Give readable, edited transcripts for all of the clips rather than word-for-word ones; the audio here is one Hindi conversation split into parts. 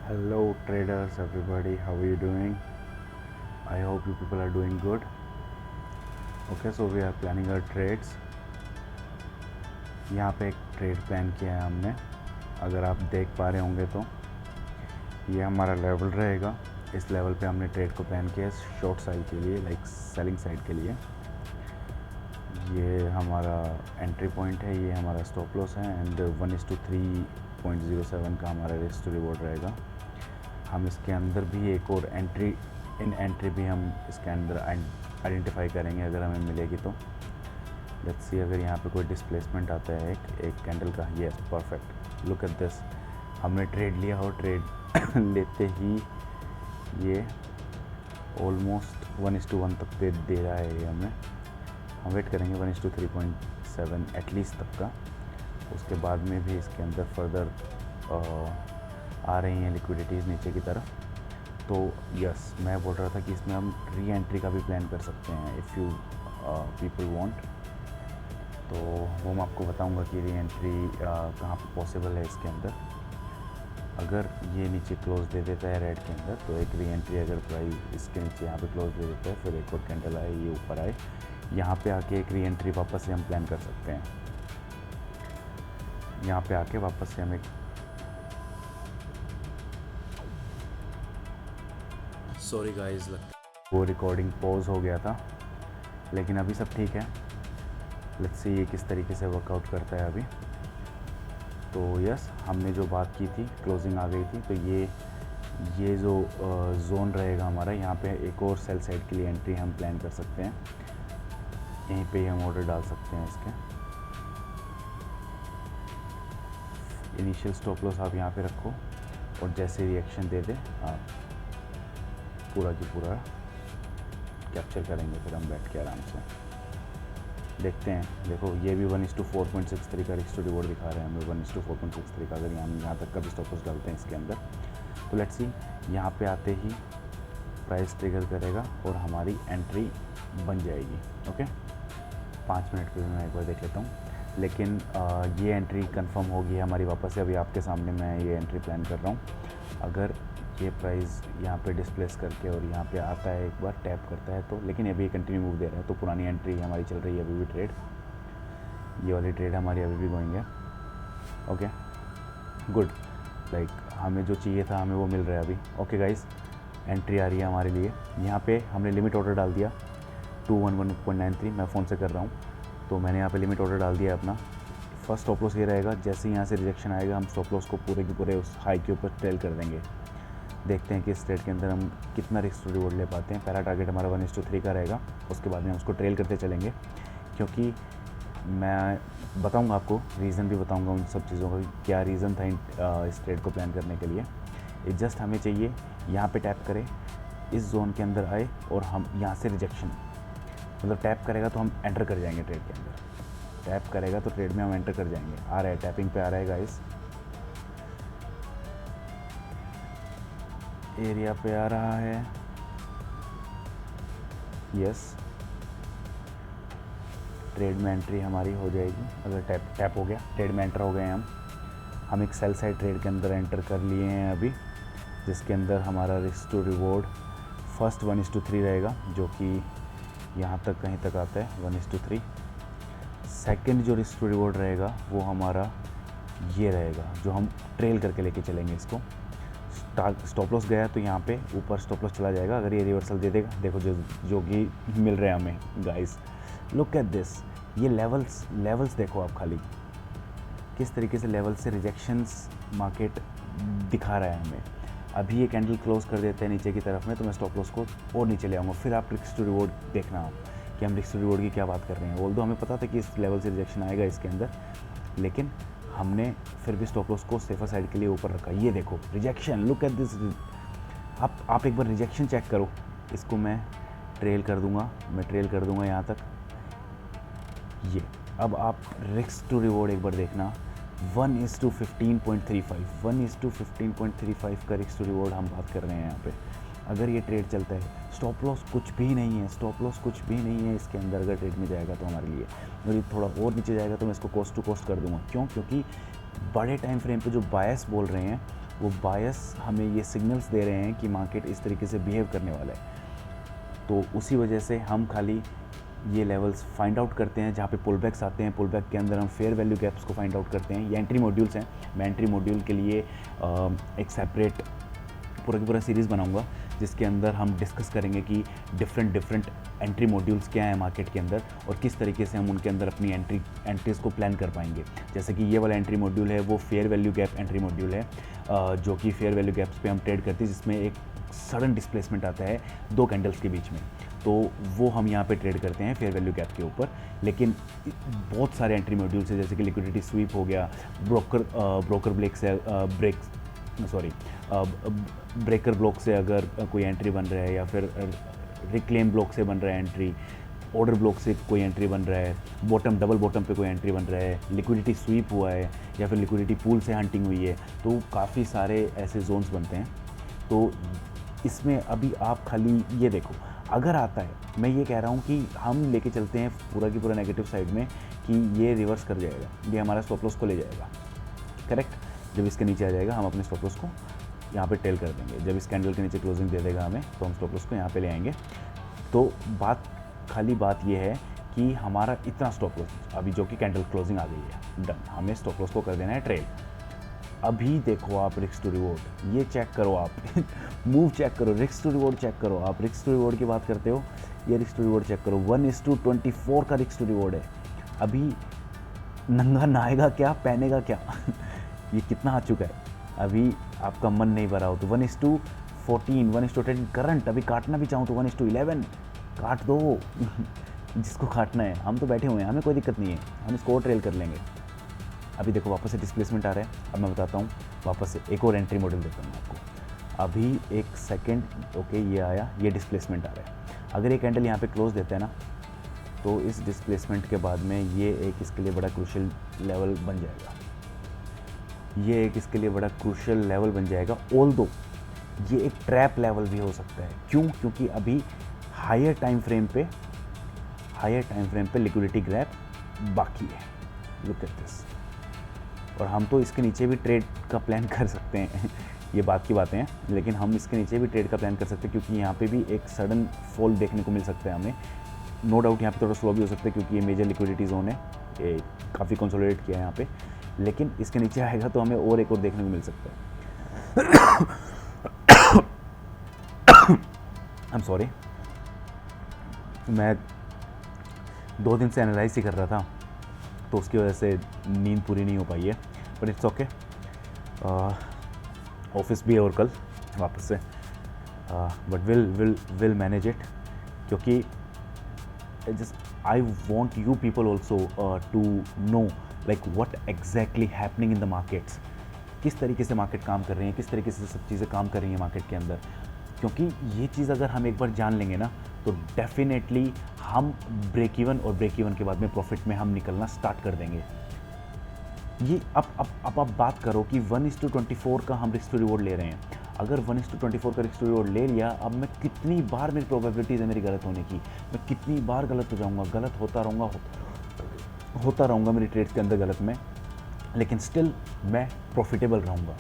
Hello traders, everybody, how are you doing? I hope you people are doing good. Okay, so we are planning our trades. यहाँ पे एक ट्रेड प्लान किया है हमने, अगर आप देख पा रहे होंगे तो ये हमारा लेवल रहेगा। इस लेवल पे हमने ट्रेड को प्लान किया है शॉर्ट साइड के लिए, लाइक सेलिंग साइड के लिए। ये हमारा एंट्री पॉइंट है, ये हमारा स्टॉप लॉस है एंड 1:3.07 का हमारा रिस्क टू रिवॉर्ड रहेगा। हम इसके अंदर भी एक और एंट्री भी हम इसके अंदर आइडेंटिफाई करेंगे अगर हमें मिलेगी तो। लेट्स सी अगर यहाँ पे कोई डिस्प्लेसमेंट आता है एक कैंडल का। Yes, perfect, look at this. हमने ट्रेड लिया और ट्रेड लेते ही ये ऑलमोस्ट 1:1 तक दे रहा है ये हमें। हम वेट करेंगे 1:3.7 एटलीस्ट तक का। उसके बाद में भी इसके अंदर फर्दर आ रही हैं लिक्विडिटीज़ नीचे की तरफ। तो यस, मैं बोल रहा था कि इसमें हम री एंट्री का भी प्लान कर सकते हैं इफ़ यू पीपल वांट। तो वो मैं आपको बताऊंगा कि री एंट्री कहाँ पे पॉसिबल है इसके अंदर। अगर ये नीचे क्लोज दे देता है रेड के अंदर तो एक री एंट्री, अगर प्राइस इसके नीचे यहाँ पे क्लोज दे देता है फिर एक और कैंडल आए ये ऊपर आए, यहाँ पे आके एक री एंट्री वापस से हम प्लान कर सकते हैं। यहाँ पे आके वापस से हम एक सॉरी गाइस, वो रिकॉर्डिंग पॉज हो गया था, लेकिन अभी सब ठीक है। लेट्स सी ये किस तरीके से वर्कआउट करता है अभी। तो यस, हमने जो बात की थी क्लोजिंग आ गई थी, तो ये जो जोन रहेगा हमारा, यहाँ पे एक और सेल साइड के लिए एंट्री हम प्लान कर सकते हैं। यहीं पे ही हम ऑर्डर डाल सकते हैं इसके। इनिशियल स्टॉप लॉस आप यहाँ पे रखो और जैसे रिएक्शन दे दे आप पूरा की पूरा कैप्चर करेंगे फिर हम बैठ के आराम से। देखते हैं, देखो ये भी 1:4.63 का रिस्क टू रिवॉर्ड दिखा रहे हैं हमें, 1:4.63 का। अगर यहाँ तक का भी स्टॉप लॉस डालते हैं इसके अंदर तो लेट्स सी यहाँ पे आते ही प्राइस ट्रिगर करेगा और हमारी एंट्री बन जाएगी। ओके, 5 मिनट पे मैं एक बार देख लेता हूँ, लेकिन ये एंट्री कंफर्म होगी हमारी वापस से। अभी आपके सामने मैं ये एंट्री प्लान कर रहा हूँ। अगर ये प्राइस यहाँ पे डिस्प्लेस करके और यहाँ पे आता है, एक बार टैप करता है तो, लेकिन अभी कंटिन्यू मूव दे रहा है तो पुरानी एंट्री हमारी चल रही है अभी भी ट्रेड। ये वाली ट्रेड हमारी अभी भी गोइंग है। ओके, गुड, लाइक हमें जो चाहिए था हमें वो मिल रहा है अभी। ओके गाइस, एंट्री आ रही है हमारे लिए। यहाँ पे हमने लिमिट ऑर्डर डाल दिया 211.93, मैं फ़ोन से कर रहा हूँ तो मैंने यहाँ पे लिमिट ऑर्डर डाल दिया अपना। फर्स्ट स्टॉप लॉस ये रहेगा, जैसे ही यहाँ से रिजेक्शन आएगा हम स्टॉप लॉस को पूरे के पूरे उस हाई के ऊपर ट्रेल कर देंगे। देखते हैं कि इस ट्रेड के अंदर हम कितना रिस्क टू रिवॉर्ड ले पाते हैं। पहला टारगेट हमारा 1:3 का रहेगा, उसके बाद में हम उसको ट्रेल करते चलेंगे, क्योंकि मैं बताऊंगा आपको, रीज़न भी बताऊंगा उन सब चीज़ों का, क्या रीज़न था इस ट्रेड को प्लान करने के लिए। ये जस्ट हमें चाहिए यहाँ पे टैप करें, इस जोन के अंदर आए और हम यहाँ से रिजेक्शन, मतलब टैप करेगा तो हम एंटर कर जाएंगे ट्रेड के अंदर। टैप करेगा तो ट्रेड में हम एंटर कर जाएंगे। आ रहा है, टैपिंग पे आ रहा है गाइस, एरिया पे आ रहा है। यस, ट्रेड में एंट्री हमारी हो जाएगी अगर टैप हो गया। ट्रेड में एंटर हो गए हम एक सेल साइड ट्रेड के अंदर एंटर कर लिए हैं अभी, जिसके अंदर हमारा रिस्क टू रिवॉर्ड फर्स्ट 1:3 रहेगा, जो कि यहाँ तक कहीं तक आता है 1:3। सेकंड जो रिस्क टू रिवॉर्ड रहेगा वो हमारा ये रहेगा, जो हम ट्रेल करके लेके चलेंगे इसको। स्टॉप लॉस गया तो यहाँ पे ऊपर स्टॉप लॉस चला जाएगा। अगर ये रिवर्सल दे देगा, देखो जो कि मिल रहा है हमें गाइस, लुक एट दिस। ये लेवल्स देखो आप, खाली किस तरीके से लेवल से रिजेक्शंस मार्केट दिखा रहा है हमें। अभी ये कैंडल क्लोज कर देते हैं नीचे की तरफ में तो मैं स्टॉप लॉस को और नीचे ले आऊँगा। फिर आप रिस्क टू रिवॉर्ड देखना आप कि हम रिस्क टू रिवॉर्ड की क्या बात कर रहे हैं। ऑल्दो हमें पता था कि इस लेवल से रिजेक्शन आएगा इसके अंदर, लेकिन हमने फिर भी स्टॉप लॉस को सेफर साइड के लिए ऊपर रखा। ये देखो रिजेक्शन, लुक एट दिस। आप एक बार रिजेक्शन चेक करो। इसको मैं ट्रेल कर दूंगा यहाँ तक। ये अब आप रिस्क टू रिवॉर्ड एक बार देखना, 1:15.35 1:15.35 का रिस्क टू रिवॉर्ड हम बात कर रहे हैं यहाँ पे। अगर ये ट्रेड चलता है, स्टॉप लॉस कुछ भी नहीं है, इसके अंदर अगर ट्रेड में जाएगा तो हमारे लिए। और ये थोड़ा और नीचे जाएगा तो मैं इसको कॉस्ट टू कॉस्ट कर दूंगा। क्यों? क्योंकि बड़े टाइम फ्रेम पे जो बायस बोल रहे हैं वो बायस हमें ये सिग्नल्स दे रहे हैं कि मार्केट इस तरीके से बिहेव करने वाला है। तो उसी वजह से हम खाली ये लेवल्स फाइंड आउट करते हैं जहाँ पे पुल बैक्स आते हैं। पुल बैक के अंदर हम फेयर वैल्यू गैप्स को फाइंड आउट करते हैं। ये एंट्री मॉड्यूल्स हैं। मैं एंट्री मॉड्यूल के लिए एक सेपरेट पूरा की पूरा सीरीज़ बनाऊंगा जिसके अंदर हम डिस्कस करेंगे कि डिफरेंट एंट्री मॉड्यूल्स क्या हैं मार्केट के अंदर और किस तरीके से हम उनके अंदर अपनी एंट्रीज़ को प्लान कर पाएंगे। जैसे कि ये वाला एंट्री मॉड्यूल है वो fair value gap entry module है, जो कि फेयर वैल्यू गैप्स पे हम ट्रेड करते हैं जिसमें एक सडन डिस्प्लेसमेंट आता है 2 कैंडल्स के बीच में। तो वो हम यहाँ पे ट्रेड करते हैं फेयर वैल्यू गैप के ऊपर। लेकिन बहुत सारे एंट्री मॉड्यूल्स हैं जैसे कि लिक्विडिटी स्वीप हो गया, ब्रोकर ब्रेकर ब्लॉक से अगर कोई एंट्री बन रहा है या फिर रिक्लेम ब्लॉक से बन रहा है एंट्री, ऑर्डर ब्लॉक से कोई एंट्री बन रहा है, बॉटम डबल बॉटम पे कोई एंट्री बन रहा है, लिक्विडिटी स्वीप हुआ है या फिर लिक्विडिटी पूल से हंटिंग हुई है, तो काफ़ी सारे ऐसे जोन्स बनते हैं। तो इसमें अभी आप खाली ये देखो, अगर आता है, मैं ये कह रहा हूँ कि हम लेके चलते हैं पूरा की पूरा नेगेटिव साइड में कि ये रिवर्स कर जाएगा, ये हमारा स्टॉप लॉस को ले जाएगा, करेक्ट। जब इसके नीचे आ जाएगा हम अपने स्टॉप लॉस को यहाँ पे टेल कर देंगे। जब इस कैंडल के नीचे क्लोजिंग दे देगा हमें तो हम स्टॉप लॉस को यहाँ पे ले आएंगे। तो खाली बात ये है कि हमारा इतना स्टॉप लॉस अभी जो कि कैंडल क्लोजिंग आ गई है, डन, हमें स्टॉप लॉस को कर देना है ट्रेल। अभी देखो आप रिस्क टू रिवॉर्ड ये चेक करो, आप मूव चेक करो, रिस्क टू रिवॉर्ड चेक करो। आप रिस्क टू रिवॉर्ड की बात करते हो, ये रिस्क टू रिवॉर्ड चेक करो, 1:24 का रिस्क टू रिवॉर्ड है। अभी नंगा नहाएगा क्या, पहनेगा क्या ये कितना आ चुका है। अभी आपका मन नहीं भरा हो तो 1:14, 1:10 करंट। अभी काटना भी चाहूँ तो 1:11 काट दो जिसको काटना है। हम तो बैठे हुए हैं, हमें कोई दिक्कत नहीं है, हम इसको और ट्रेल कर लेंगे। अभी देखो वापस से डिस्प्लेसमेंट आ रहा है। अब मैं बताता हूँ, वापस से एक और एंट्री मॉडल देता हूँ आपको। अभी एक सेकेंड, ओके, ये आया, ये डिस्प्लेसमेंट आ रहा है। अगर ये कैंडल यहाँ पे क्लोज देता है ना तो इस डिस्प्लेसमेंट के बाद में ये एक इसके लिए बड़ा क्रूशियल लेवल बन जाएगा। ये एक इसके लिए बड़ा क्रूशियल लेवल बन जाएगा। ऑल्दो ये एक ट्रैप लेवल भी हो सकता है। क्यों? क्योंकि अभी हायर टाइम फ्रेम पे लिक्विडिटी ग्रैब बाकी है। Look at this. और हम तो इसके नीचे भी ट्रेड का प्लान कर सकते हैं ये बात की बातें हैं, लेकिन हम इसके नीचे भी ट्रेड का प्लान कर सकते हैं क्योंकि यहाँ पे भी एक सडन फॉल देखने को मिल सकता है हमें। नो डाउट यहाँ पे थोड़ा स्लो भी हो सकता है क्योंकि ये मेजर लिक्विडिटी जोन है, ये काफ़ी कंसोलिडेट किया है यहाँ पे, लेकिन इसके नीचे आएगा तो हमें और एक और देखने को मिल सकता है। आई एम सॉरी, मैं 2 दिन से एनालाइज ही कर रहा था तो उसकी वजह से नींद पूरी नहीं हो पाई है, बट इट्स ओके। ऑफिस भी है और कल वापस से, बट विल मैनेज इट, क्योंकि just I want you people also to know like what exactly happening in the markets. किस तरीके से मार्केट काम कर रही है, किस तरीके से सब चीज़ें काम कर रही हैं मार्केट के अंदर। क्योंकि ये चीज़ अगर हम एक बार जान लेंगे ना तो डेफिनेटली हम ब्रेक इवन और ब्रेक इवन के बाद में प्रॉफिट में हम निकलना स्टार्ट कर देंगे। ये अब आप बात करो कि 1:24 का हम रिस्क टू रिवॉर्ड ले रहे हैं। अगर 1:24 का रिस्क टू रिवॉर्ड ले लिया, अब मैं कितनी बार मेरी प्रोबेबिलिटीज़ है मेरी गलत होने की, मैं कितनी बार गलत हो जाऊँगा, गलत होता रहूँगा मेरी ट्रेड्स के अंदर गलत में, लेकिन स्टिल मैं प्रॉफिटेबल रहूँगा।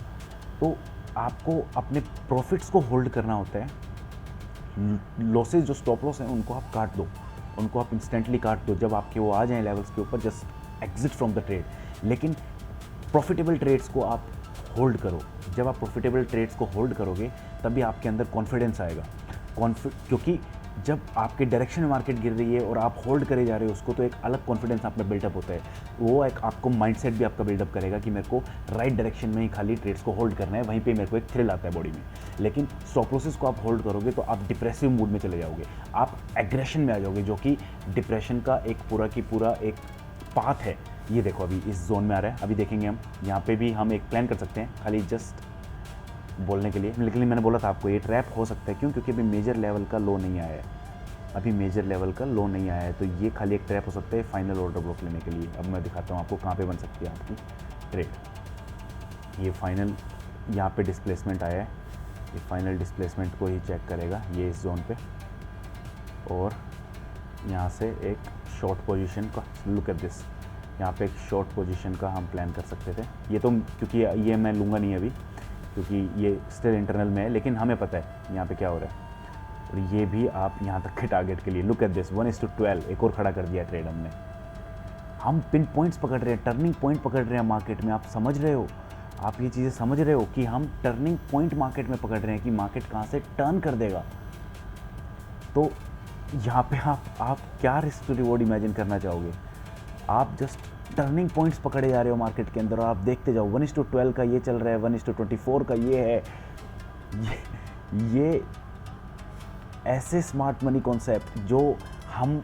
तो आपको अपने प्रॉफिट्स को होल्ड करना होता है। लॉसेज जो स्टॉप लॉस हैं उनको आप काट दो, उनको आप इंस्टेंटली काट दो। जब आपके वो आ जाएं लेवल्स के ऊपर, just exit from the trade. लेकिन प्रॉफिटेबल ट्रेड्स को आप होल्ड करो। जब आप प्रॉफिटेबल ट्रेड्स को होल्ड करोगे तभी आपके अंदर कॉन्फिडेंस आएगा। क्योंकि जब आपके डायरेक्शन में मार्केट गिर रही है और आप होल्ड करे जा रहे हो उसको, तो एक अलग कॉन्फिडेंस आप में बिल्डअप होता है। वो एक आपको माइंडसेट भी आपका बिल्डअप करेगा कि मेरे को राइट डायरेक्शन में ही खाली ट्रेड्स को होल्ड करना है, वहीं पे मेरे को एक थ्रिल आता है बॉडी में। लेकिन स्टॉप लॉसेस को आप होल्ड करोगे तो आप डिप्रेसिव मूड में चले जाओगे, आप एग्रेशन में आ जाओगे, जो कि डिप्रेशन का एक पूरा की पूरा एक पाथ है। ये देखो अभी इस जोन में आ रहा है, अभी देखेंगे हम यहाँ पे भी हम एक प्लान कर सकते हैं खाली जस्ट बोलने के लिए। लेकिन मैंने बोला था आपको ये ट्रैप हो सकता है। क्यों? क्योंकि अभी मेजर लेवल का लो नहीं आया है, अभी मेजर लेवल का लो नहीं आया है, तो ये खाली एक ट्रैप हो सकता है फाइनल ऑर्डर ब्लॉक लेने के लिए। अब मैं दिखाता हूँ आपको कहाँ पे बन सकती है आपकी ट्रेड। ये फाइनल यहाँ पे डिस्प्लेसमेंट आया है, ये फाइनल डिस्प्लेसमेंट को ही चेक करेगा ये इस जोन पे, और यहाँ से एक शॉर्ट पोजीशन का, लुक एट दिस, यहाँ पे एक शॉर्ट पोजीशन का हम प्लान कर सकते थे। ये तो क्योंकि ये मैं लूँगा नहीं अभी, क्योंकि ये स्टिल इंटरनल में है, लेकिन हमें पता है यहाँ पे क्या हो रहा है। और ये भी आप यहाँ तक के टारगेट के लिए, लुक एट दिस 1:12 एक और खड़ा कर दिया ट्रेड हमने। हम पिन पॉइंट्स पकड़ रहे हैं, टर्निंग पॉइंट पकड़ रहे हैं मार्केट में। आप समझ रहे हो, आप ये चीज़ें समझ रहे हो कि हम टर्निंग पॉइंट मार्केट में पकड़ रहे हैं कि मार्केट कहाँ से टर्न कर देगा। तो यहाँ पे आप क्या रिस्क टू रिवॉर्ड इमेजिन करना चाहोगे? आप जस्ट टर्निंग पॉइंट्स पकड़े जा रहे हो मार्केट के अंदर और आप देखते जाओ 1:12 का ये चल रहा है, 1:24 का ये है। ये ऐसे स्मार्ट मनी कॉन्सेप्ट जो हम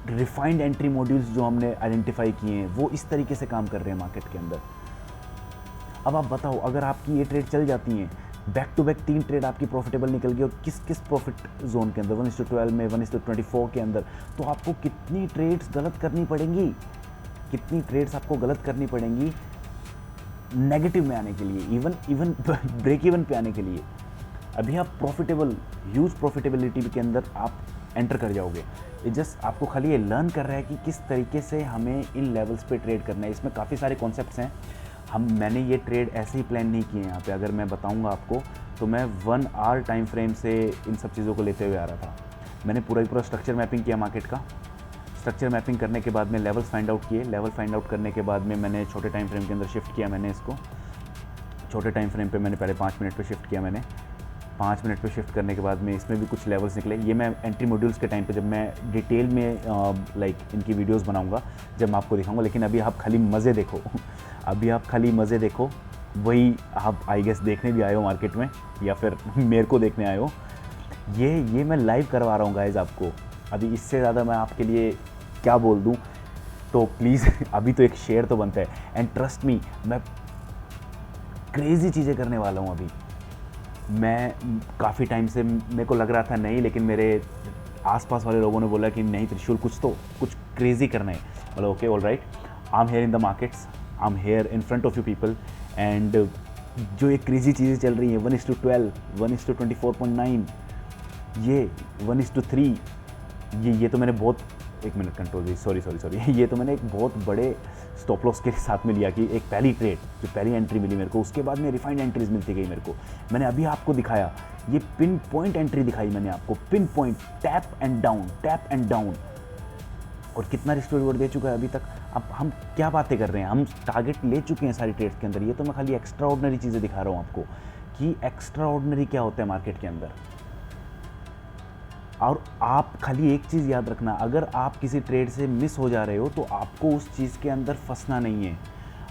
रिफाइंड एंट्री मॉड्यूल्स जो हमने आइडेंटिफाई किए हैं वो इस तरीके से काम कर रहे हैं मार्केट के अंदर। अब आप बताओ, अगर आपकी ये ट्रेड चल जाती हैं, बैक टू बैक 3 ट्रेड आपकी प्रॉफिटेबल निकल गई, और किस किस प्रॉफिट जोन के अंदर, 1:12 में, 1:24 के अंदर, तो आपको कितनी ट्रेड्स गलत करनी पड़ेंगी, कितनी ट्रेड्स आपको गलत करनी पड़ेंगी नेगेटिव में आने के लिए, इवन ब्रेक इवन पे आने के लिए। अभी आप प्रॉफिटेबल, ह्यूज प्रॉफिटेबिलिटी के अंदर आप एंटर कर जाओगे। ये जस्ट आपको खाली ये लर्न कर रहा है कि किस तरीके से हमें इन लेवल्स पे ट्रेड करना है। इसमें काफ़ी सारे कॉन्सेप्ट्स हैं। मैंने ये ट्रेड ऐसे ही प्लान नहीं किए हैं यहाँ पे। अगर मैं बताऊँगा आपको तो मैं 1 आवर टाइम फ्रेम से इन सब चीज़ों को लेते हुए आ रहा था। मैंने पूरा स्ट्रक्चर मैपिंग किया मार्केट का। स्ट्रक्चर मैपिंग करने के बाद में लेवल्स फाइंड आउट किए। लेवल फाइंड आउट करने के बाद में मैंने छोटे टाइम फ्रेम के अंदर शिफ्ट किया। मैंने इसको छोटे टाइम फ्रेम पे मैंने पहले 5 मिनट पे शिफ्ट किया। मैंने 5 मिनट पे शिफ्ट करने के बाद में इसमें भी कुछ लेवल्स निकले। ये मैं एंट्री मॉड्यूल्स के टाइम पे जब मैं डिटेल में इनकी वीडियोस बनाऊंगा, जब मैं आपको दिखाऊंगा। लेकिन अभी आप खाली मज़े देखो अभी आप खाली मज़े देखो। वही आप आई गेस देखने भी आए हो मार्केट में, या फिर मेरे को देखने आए हो। ये मैं लाइव करवा रहा हूँ गाइज़ आपको। अभी इससे ज़्यादा मैं आपके लिए क्या बोल दूँ। तो प्लीज़ अभी तो एक शेयर तो बनता है। एंड ट्रस्ट मी, मैं क्रेज़ी चीज़ें करने वाला हूँ अभी। मैं काफ़ी टाइम से मेरे को लग रहा था नहीं, लेकिन मेरे आसपास वाले लोगों ने बोला कि नहीं त्रिशूल, कुछ क्रेज़ी करना है। बोला okay, all right, I am here in the markets, I am here in front of you people. And जो ये क्रेज़ी चीज़ें चल रही हैं, 1:12, 1:24.9, ये 1:3, ये तो मैंने बहुत, एक मिनट कंट्रोल जी, सॉरी ये तो मैंने एक बहुत बड़े स्टॉप लॉस के साथ में लिया कि एक पहली ट्रेड, जो पहली एंट्री मिली मेरे को, उसके बाद में रिफाइंड एंट्रीज मिलती गई मेरे को। मैंने अभी आपको दिखाया, ये पिन पॉइंट एंट्री दिखाई मैंने आपको, pin point, tap and down, और कितना रिस्क रिवॉर्ड दे चुका है अभी तक। अब हम क्या बातें कर रहे हैं, हम टारगेट ले चुके हैं सारी ट्रेड्स के अंदर। ये तो मैं खाली एक्स्ट्रा ऑर्डिनरी चीज़ें दिखा रहा हूँ आपको कि एक्स्ट्रा ऑर्डिनरी क्या होता है मार्केट के अंदर। और आप खाली एक चीज़ याद रखना, अगर आप किसी ट्रेड से मिस हो जा रहे हो तो आपको उस चीज़ के अंदर फंसना नहीं है।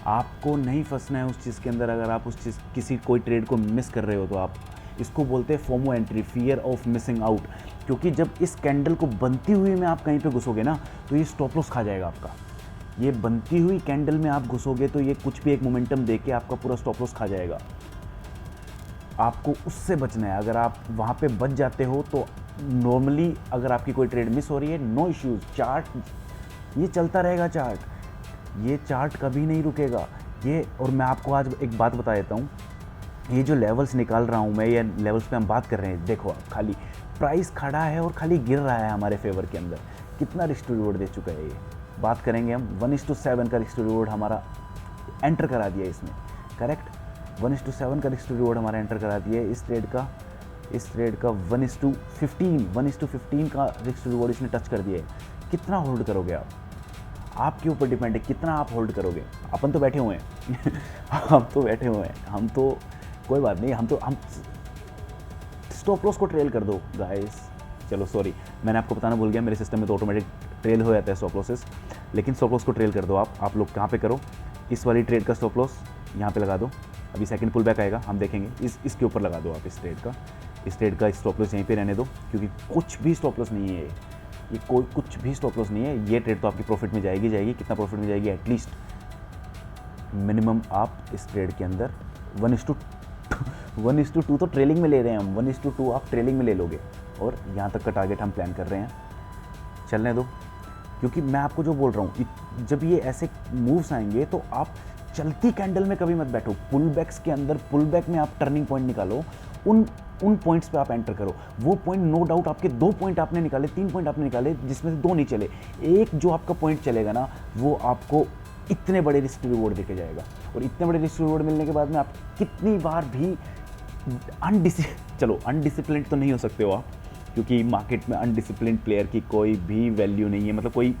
आपको नहीं फंसना है उस चीज़ के अंदर। अगर आप उस चीज़ कोई ट्रेड को मिस कर रहे हो तो आप इसको बोलते हैं FOMO entry, fear of missing out. क्योंकि जब इस कैंडल को बनती हुई में आप कहीं पे घुसोगे ना, तो ये स्टॉप लॉस खा जाएगा आपका। ये बनती हुई कैंडल में आप घुसोगे तो ये कुछ भी एक मोमेंटम देके आपका पूरा स्टॉप लॉस खा जाएगा। आपको उससे बचना है। अगर आप वहाँ पे बच जाते हो तो नॉर्मली अगर आपकी कोई ट्रेड मिस हो रही है, नो इश्यूज़, चार्ट ये चलता रहेगा। ये चार्ट कभी नहीं रुकेगा ये। और मैं आपको आज एक बात बता देता हूँ, ये जो लेवल्स निकाल रहा हूँ मैं, ये लेवल्स पे हम बात कर रहे हैं। देखो आप, खाली प्राइस खड़ा है और खाली गिर रहा है हमारे फेवर के अंदर। कितना रिस्क टू रिवॉर्ड दे चुका है ये, बात करेंगे हम। 1:7 का रिस्क टू रिवॉर्ड हमारा एंटर करा दिया इसमें, करेक्ट। 1:7 का रिस्क टू रिवॉर्ड हमारा एंटर करा दिया है इस ट्रेड का। 1:15 का रिस्क रिवॉर्ड इसने टच कर दिया है। कितना होल्ड करोगे आप, आपके ऊपर डिपेंड है कितना आप होल्ड करोगे। अपन तो बैठे हुए हैं हम तो बैठे हुए हैं, हम तो कोई बात नहीं, हम स्टॉप लॉस को ट्रेल कर दो गाइस। चलो सॉरी, मैंने आपको बताना भूल गया, मेरे सिस्टम में तो ऑटोमेटिक ट्रेल हो जाता है स्टॉप लॉसेस। लेकिन स्टॉप लॉस को ट्रेल कर दो आप लोग कहाँ पे करो, इस वाली ट्रेड का स्टॉप लॉस यहाँ पे लगा दो। अभी सेकंड पुल बैक आएगा, हम देखेंगे, इसके ऊपर लगा दो आप इस ट्रेड का स्टॉप लॉस यहीं पे रहने दो, क्योंकि कुछ भी स्टॉप लॉस नहीं है ये कोई कुछ भी स्टॉप लॉस नहीं है। ये ट्रेड तो आपकी प्रॉफिट में जाएगी। कितना प्रॉफिट में जाएगी, एटलीस्ट मिनिमम आप इस ट्रेड के अंदर 1:2 तो ट्रेलिंग में ले रहे हैं हम। 1:2 आप ट्रेलिंग में ले लोगे, और यहाँ तक का टारगेट हम प्लान कर रहे हैं। चलने दो, क्योंकि मैं आपको जो बोल रहा हूँ, जब ये ऐसे मूव्स आएंगे तो आप चलती कैंडल में कभी मत बैठो। पुल बैक्स के अंदर, पुल बैक में आप टर्निंग पॉइंट निकालो, उन पॉइंट्स पे आप एंटर करो। वो पॉइंट नो डाउट आपके 2 पॉइंट आपने निकाले, 3 पॉइंट आपने निकाले, जिसमें से 2 नहीं चले। एक जो आपका पॉइंट चलेगा ना, वो आपको इतने बड़े रिस्क रिवॉर्ड देके जाएगा। और इतने बड़े रिस्क रिवॉर्ड मिलने के बाद में आप कितनी बार भी चलो अनडिसिप्लिन तो नहीं हो सकते हो आप, क्योंकि मार्केट में अनडिसिप्लिन प्लेयर की कोई भी वैल्यू नहीं है, मतलब कोई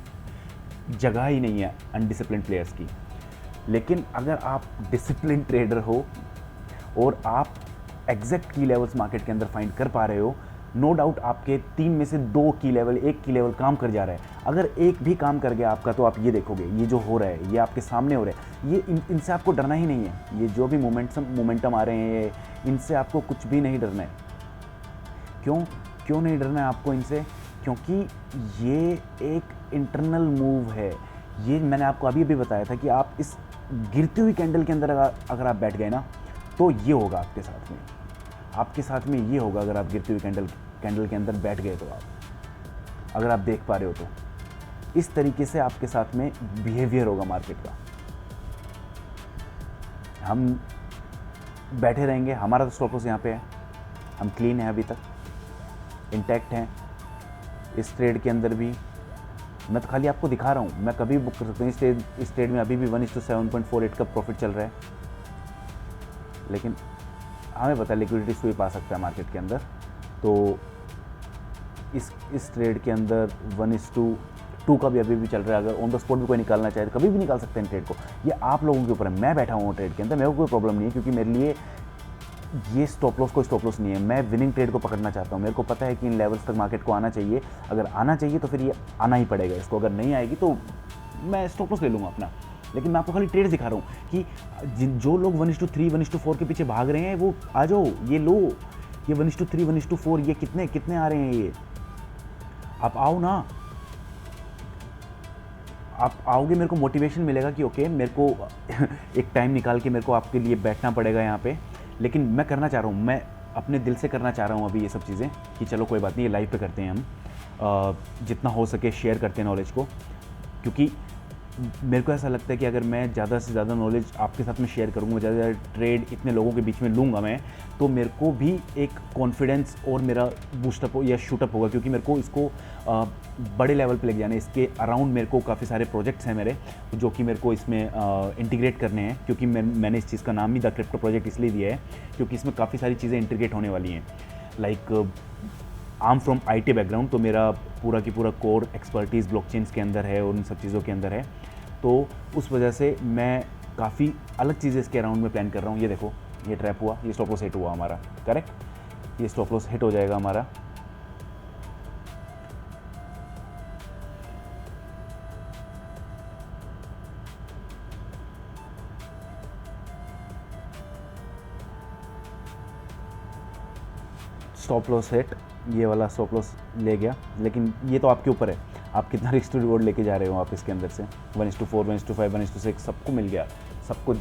जगह ही नहीं है अनडिसिप्लिन प्लेयर्स की। लेकिन अगर आप डिसिप्लिन ट्रेडर हो और आप एग्जैक्ट की लेवल्स मार्केट के अंदर फाइंड कर पा रहे हो, नो डाउट आपके 3 में से 2 की लेवल, 1 की लेवल काम कर जा रहा है। अगर एक भी काम कर गया आपका, तो आप ये देखोगे ये जो हो रहा है ये आपके सामने हो रहा है, ये इनसे आपको डरना ही नहीं है। ये जो भी मोमेंटम आ रहे हैं इनसे आपको कुछ भी नहीं डरना है। क्यों नहीं डरना है आपको इनसे? क्योंकि ये एक इंटरनल मूव है। ये मैंने आपको अभी भी बताया था कि आप इस गिरती हुई कैंडल के अंदर अगर आप बैठ गए ना, तो ये होगा आपके साथ में। आपके साथ में ये होगा अगर आप गिरती हुई कैंडल के अंदर बैठ गए, तो आप अगर आप देख पा रहे हो तो इस तरीके से आपके साथ में बिहेवियर होगा मार्केट का। हम बैठे रहेंगे, हमारा तो स्टॉप लॉस यहाँ पे है, हम क्लीन है, अभी तक इंटैक्ट हैं। इस ट्रेड के अंदर भी मैं तो खाली आपको दिखा रहा हूँ, मैं कभी बुक कर सकता हूँ। इस ट्रेड में अभी भी 1:7.48 का प्रॉफिट चल रहा है, लेकिन हमें पता है लिक्विडिटी स्वीप आ सकता है मार्केट के अंदर। तो इस ट्रेड के अंदर 1:2 का भी अभी भी चल रहा है। अगर ऑन द स्पॉट भी कोई निकालना चाहे तो कभी भी निकाल सकते हैं ट्रेड को। ये आप लोगों के ऊपर है। मैं बैठा हूँ ट्रेड के अंदर, मेरे को कोई प्रॉब्लम नहीं है, क्योंकि मेरे लिए ये स्टॉप लॉस कोई स्टॉप लॉस नहीं है। मैं विनिंग ट्रेड को पकड़ना चाहता हूँ। मेरे को पता है कि इन लेवल्स तक मार्केट को आना चाहिए। अगर आना चाहिए तो फिर ये आना ही पड़ेगा इसको। अगर नहीं आएगी तो मैं स्टॉप लॉस ले लूँगा अपना। लेकिन मैं आपको खाली ट्रेड दिखा रहा हूँ कि जो लोग 1:3 1:4 के पीछे भाग रहे हैं, वो आ जाओ, ये लो, ये 1:3 1:4 ये कितने आ रहे हैं, ये आप आओ ना। आप आओगे, मेरे को मोटिवेशन मिलेगा कि ओके मेरे को एक टाइम निकाल के मेरे को आपके लिए बैठना पड़ेगा यहाँ पे। लेकिन मैं करना चाह रहा हूँ, मैं अपने दिल से करना चाह रहा हूँ अभी ये सब चीज़ें, कि चलो कोई बात नहीं, ये लाइव पे करते हैं हम। जितना हो सके शेयर करते हैं नॉलेज को, क्योंकि मेरे को ऐसा लगता है कि अगर मैं ज़्यादा से ज़्यादा नॉलेज आपके साथ में शेयर करूँगा, ज़्यादा से ज़्यादा ट्रेड इतने लोगों के बीच में लूँगा मैं, तो मेरे को भी एक कॉन्फिडेंस और मेरा बूस्टअप या शूटअप होगा। क्योंकि मेरे को इसको बड़े लेवल पे लेके जाना है। इसके अराउंड मेरे को काफ़ी सारे प्रोजेक्ट्स हैं मेरे, जो कि मेरे को इसमें इंटीग्रेट करने हैं। क्योंकि मैंने इस चीज़ का नाम ही द क्रिप्टो प्रोजेक्ट इसलिए दिया है क्योंकि इसमें काफ़ी सारी चीज़ें इंटीग्रेट होने वाली हैं। Like I am from IT background, तो मेरा पूरा की पूरा कोर एक्सपर्टीज़ ब्लॉकचेन्स के अंदर है और उन सब चीज़ों के अंदर है। तो उस वजह से मैं काफ़ी अलग चीज़ें इसके अराउंड में प्लान कर रहा हूँ। ये देखो, ये ट्रैप हुआ, ये स्टॉप लॉस हिट हुआ हमारा, करेक्ट, ये स्टॉप लॉस हिट हो जाएगा हमारा। स्टॉप लॉस हिट, ये वाला स्टॉप लॉस ले गया। लेकिन ये तो आपके ऊपर है, आप कितना रिस्क टू रिवॉर्ड लेके जा रहे हो आप इसके अंदर से। 1:4 1:5 1:6 सबको मिल गया। सबको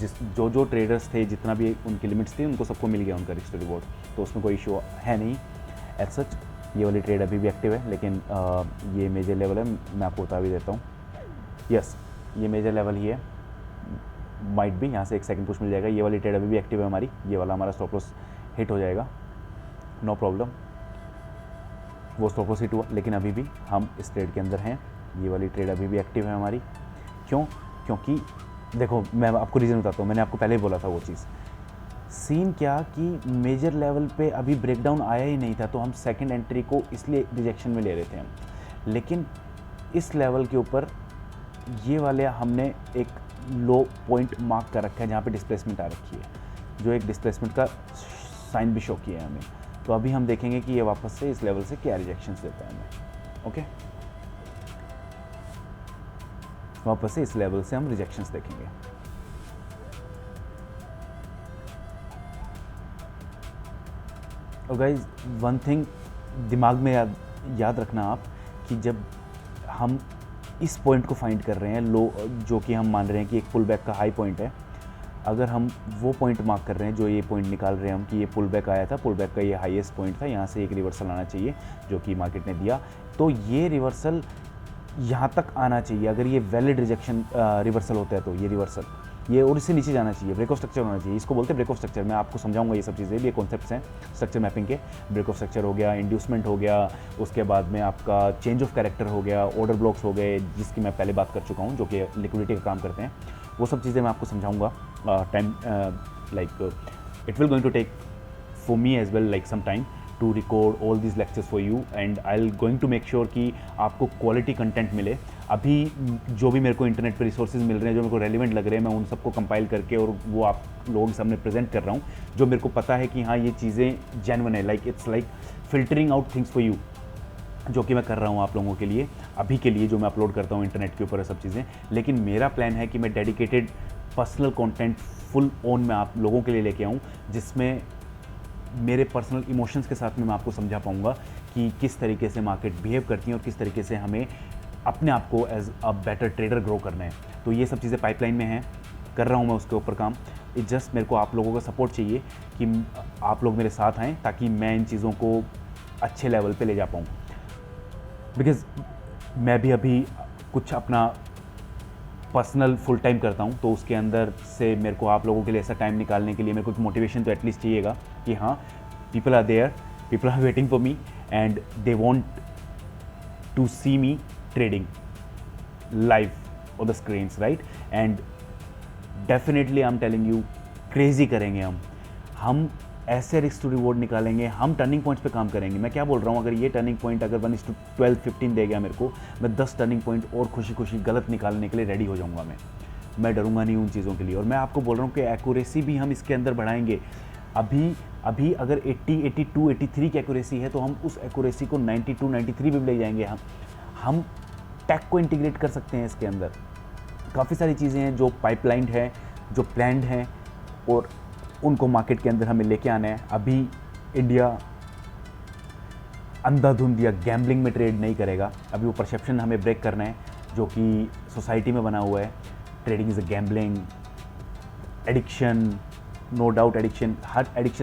जो ट्रेडर्स थे, जितना भी उनकी लिमिट्स थी, उनको सबको मिल गया उनका रिस्क टू रिवॉर्ड। तो उसमें कोई इशू है नहीं एज सच। ये वाली ट्रेड अभी भी एक्टिव है, लेकिन ये मेजर लेवल है, मैं आपको बता भी देता हूँ। यस, ये मेजर लेवल ही है, माइट भी यहाँ से एक सेकंड पुश मिल जाएगा। ये वाली ट्रेड अभी भी एक्टिव है हमारी, ये वाला हमारा स्टॉप लॉस हिट हो जाएगा, नो प्रॉब्लम। वो स्टॉप लॉस हिट हुआ, लेकिन अभी भी हम इस ट्रेड के अंदर हैं। ये वाली ट्रेड अभी भी एक्टिव है हमारी। क्यों? क्योंकि देखो, मैं आपको रीज़न बताता हूँ। मैंने आपको पहले ही बोला था वो चीज़। सीन क्या कि मेजर लेवल पे अभी ब्रेकडाउन आया ही नहीं था, तो हम सेकंड एंट्री को इसलिए रिजेक्शन में ले रहे थे हम। लेकिन इस लेवल के ऊपर ये वाले हमने एक लो पॉइंट मार्क कर रखा है, जहाँ पे डिस्प्लेसमेंट आ रखी है, जो एक डिस्प्लेसमेंट का साइन भी शो किया है हमें। तो अभी हम देखेंगे कि ये वापस से इस लेवल से क्या रिजेक्शंस देता है हमें। ओके, वापस से इस लेवल से हम रिजेक्शंस देखेंगे। और गाइज, वन थिंग दिमाग में याद रखना आप, कि जब हम इस पॉइंट को फाइंड कर रहे हैं, लो, जो कि हम मान रहे हैं कि एक पुल बैक का हाई पॉइंट है, अगर हम वो पॉइंट मार्क कर रहे हैं, जो ये पॉइंट निकाल रहे हैं हम कि ये पुल बैक आया था, पुल बैक का ये हाईएस्ट पॉइंट था, यहाँ से एक रिवर्सल आना चाहिए जो कि मार्केट ने दिया, तो ये रिवर्सल यहाँ तक आना चाहिए। अगर ये वैलिड रिवर्सल होता है तो ये रिवर्सल ये और इससे नीचे जाना चाहिए, ब्रेक ऑफ स्ट्रक्चर होना चाहिए। इसको बोलते हैं ब्रेक ऑफ स्ट्रक्चर। मैं आपको समझाऊंगा ये सब चीज़ें, ये कॉन्सेप्ट्स हैं स्ट्रक्चर मैपिंग के। ब्रेक ऑफ स्ट्रक्चर हो गया, इंड्यूसमेंट हो गया, उसके बाद में आपका चेंज ऑफ कैरेक्टर हो गया, ऑर्डर ब्लॉक्स हो गए, जिसकी मैं पहले बात कर चुका हूँ, जो कि लिक्विडिटी का काम करते हैं। वो सब चीज़ें मैं आपको समझाऊँगा time, like it will going to take for me as well, like some time to record all these lectures for you, and I'll going to make sure कि आपको क्वालिटी कंटेंट मिले। अभी जो भी मेरे को इंटरनेट पे रिसोर्सेज मिल रहे हैं, जो मेरे को रेलिवेंट लग रहे हैं, मैं उन सबको कंपाइल करके और वो आप लोगों के सामने प्रेजेंट कर रहा हूँ, जो मेरे को पता है कि हाँ ये चीज़ें जेन्युइन है, like it's like filtering out things for you, जो कि मैं कर रहा हूँ आप लोगों के लिए अभी के लिए, जो मैं अपलोड करता हूँ इंटरनेट के ऊपर है सब चीज़ें। लेकिन मेरा प्लान है कि मैं dedicated personal content full on मैं आप लोगों के लिए लेके आऊँ, जिसमें मेरे पर्सनल इमोशंस के साथ में मैं आपको समझा पाऊँगा कि किस तरीके से मार्केट बिहेव करती है और किस तरीके से हमें अपने आप को as a better trader grow करना है। तो ये सब चीज़ें पाइपलाइन में हैं, कर रहा हूँ मैं उसके ऊपर काम। इट जस्ट मेरे को आप लोगों का सपोर्ट चाहिए कि आप लोग मेरे साथ आएँ ताकि मैं इन चीज़ों को अच्छे लेवल पे ले जा पाऊँ। बिकॉज़ मैं भी अभी कुछ अपना पर्सनल फुल टाइम करता हूँ, तो उसके अंदर से मेरे को आप लोगों के लिए ऐसा टाइम निकालने के लिए मेरे को एक मोटिवेशन तो एटलीस्ट चाहिएगा कि हाँ, people are there, people are waiting for me and they want to see me trading live on the screens, right? And definitely I am telling you, crazy करेंगे हम ऐसे रिस्क टू रिवॉर्ड निकालेंगे, हम टर्निंग पॉइंट्स पे काम करेंगे। मैं क्या बोल रहा हूँ, अगर ये टर्निंग पॉइंट अगर 1:12 15 दे गया मेरे को, मैं 10 टर्निंग पॉइंट और खुशी खुशी गलत निकालने के लिए रेडी हो जाऊँगा। मैं डरूंगा नहीं उन चीज़ों के लिए। और मैं आपको बोल रहा हूँ कि एक्यूरेसी भी हम इसके अंदर बढ़ाएंगे। अभी अगर 80 82 83 की एक्यूरेसी है, तो हम उस एक्यूरेसी को 92 93 भी ले जाएंगे। हम टेक को इंटीग्रेट कर सकते हैं इसके अंदर। काफ़ी सारी चीज़ें हैं जो पाइपलाइंड है, जो प्लान्ड हैं, और उनको मार्केट के अंदर हमें लेके आना है। अभी इंडिया अंधाधुंध या गैम्बलिंग में ट्रेड नहीं करेगा। अभी वो परसेप्शन हमें ब्रेक करना है जो कि सोसाइटी में बना हुआ है। Trading is a gambling, addiction, no doubt addiction